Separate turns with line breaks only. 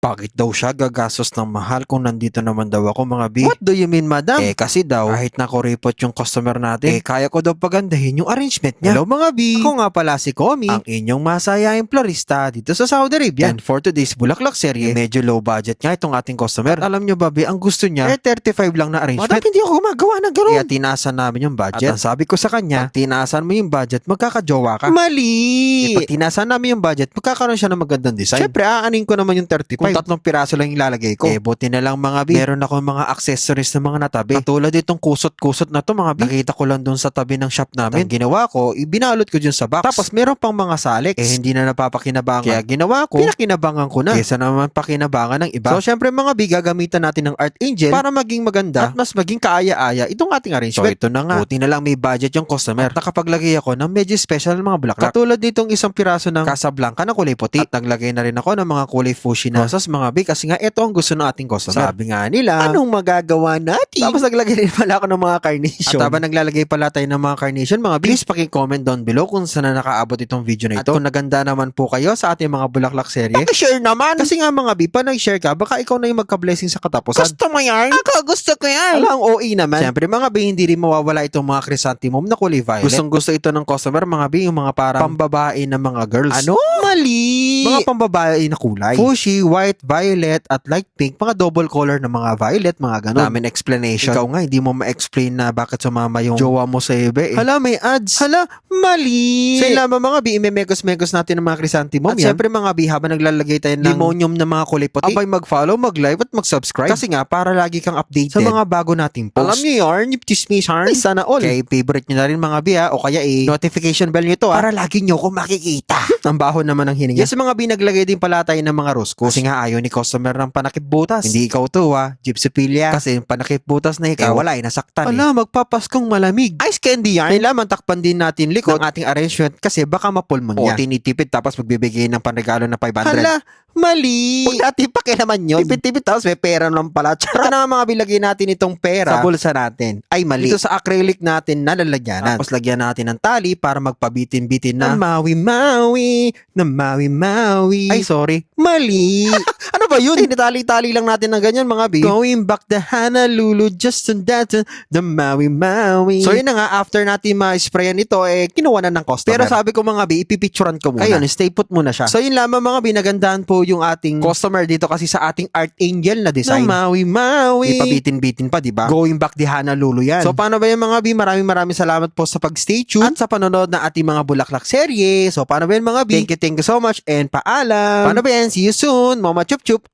Bakit daw siya gagastos ng mahal kung nandito naman daw ako mga B? What do you mean, madam? Kasi daw, kahit nakuripot yung customer natin, kaya ko daw pagandahin yung arrangement niya. Hello mga B! Ako nga pala si Komi, ang inyong masayaing florista dito sa Saudi Arabia. And for today's Bulaklak serye, medyo low budget nga itong ating customer. At alam nyo ba B, ang gusto niya, 35 lang na arrangement. Madam, hindi ako gumagawa ng gano'n. Kaya tinaasan namin yung budget. At ang sabi ko sa kanya, pag tinaasan mo yung budget, magkakajowa ka. Mali! Pag tinaasan namin yung budget, magkakaroon siya ng magandang design. Siyempre, aanin ko naman yung 35. Kung 3 piraso lang ilalagay ko. Buti na lang mga B. Meron ako mga accessories na mga natabi. Katulad itong kusot-kusot na to mga B. Nakita ko lang dun sa tabi ng shop namin. Ang ginawa ko, ibinalot ko dun sa box. Tapos meron pang mga salex. Hindi na napapakinabangan. Kaya ginawa ko, pinakinabangan ko na. Kesa naman pakinabangan ng iba. So syempre mga B, gagamitan natin ng Art Angel para maging maganda at mas maging kaaya-aya itong ating arrangement. So ito na nga. Buti na lang may budget yung customer. At nakapaglagay ako ng medyo special na mga bulaklak. Katulad nitong isang piraso ng Casablanca na kulay puti. At naglagay na rin ako ng mga kulay fuchsia na rosas mga B. Kasi nga ito ang gusto ng ating customer. Sabi nga nila, anong magagawa natin? Tapos naglagay rin pala ako ng mga carnation. At habang naglalagay pala tayo ng mga carnation, mga please paki-comment down below kung saan na nakaabot itong video na ito. At kung naganda naman po kayo sa ating mga bulaklak serye, paki-share naman! Kasi nga mga B, pa nag-share ka, baka ikaw na yung magka-blessing sa katapusan. Gusto mo yan? Ako gusto ko yan! Alang OE naman. Siyempre mga B, hindi rin mawawala itong mga chrysanthemum na kulay violet. Gustong gusto ito ng customer mga B, yung mga parang pambabae na mga girls. Ano? Mali! Mga pambabae na kulay. Fuchsia, white, violet, at light pink, mga double color na mga violet, mga ganun. Daming explanation. Ikaw nga, hindi mo ma-explain na bakit sumama yung jowa mo sa iba eh. Hala, may ads. Hala, mali. So yun lamang mga B, imemegos-megos natin ng mga chrysanthemum. At syempre mga B, habang naglalagay tayo ng limonium na mga kulay puti, abay mag-follow, mag-like, at mag-subscribe. Kasi nga, para lagi kang updated sa mga bago nating post. Alam nyo yarn, yung chismis yarn, sana all. Kaya favorite nyo na rin mga B ha, o kaya notification bell nyo to ha, para lagi nyo ko makikita. Ang baho naman ng hininga. Yes, mga B, naglagay din pala tayo ng mga roscos. Kasi nga ayaw ni customer ng panakip butas. Hindi ikaw to ha, gypsophilia. Kasi yung panakip butas na ikaw, wala nasaktan ala, magpapaskong malamig. Ice candy yarn. Kailangan takpan din natin likod ng ating arrangement kasi baka mapulmonya. O tinitipid tapos magbibigay ng panregalo na 500. Hala, mali. Huwag natin pakialaman yun. Tipid-tipid tapos may pera lang pala. Tsaka na mga bilagay natin itong pera sa bulsa natin. Ay mali. Dito sa acrylic natin na lalagyanan. Tapos lagyan natin ng tali para magpabitin-bitin na mawi-mawi, na mawi-mawi. Ay sorry, mali. Ano ba yun? Tinitali-tali lang natin ng ganyan mga B. Going back the Honolulu just on that the mawi-mawi. So yun na nga, after natin ma-sprayan ito, kinuha na ng customer. Pero sabi ko mga B, ipipicturan ko muna. Ayun, stay put muna siya. So yun lamang mga B, nagandahan po yung ating customer dito kasi sa ating Art Angel na design. Na mawi-mawi. Ipabitin-bitin pa, diba? Going back the Honolulu yan. So paano ba yung mga B? Maraming salamat po sa pag-stay tuned at sa panonood ng ating mga bulaklak serye. So paano ba yan mga B? Thank you so much and paalam. Paano ba yan? See you soon. Mama chup chup.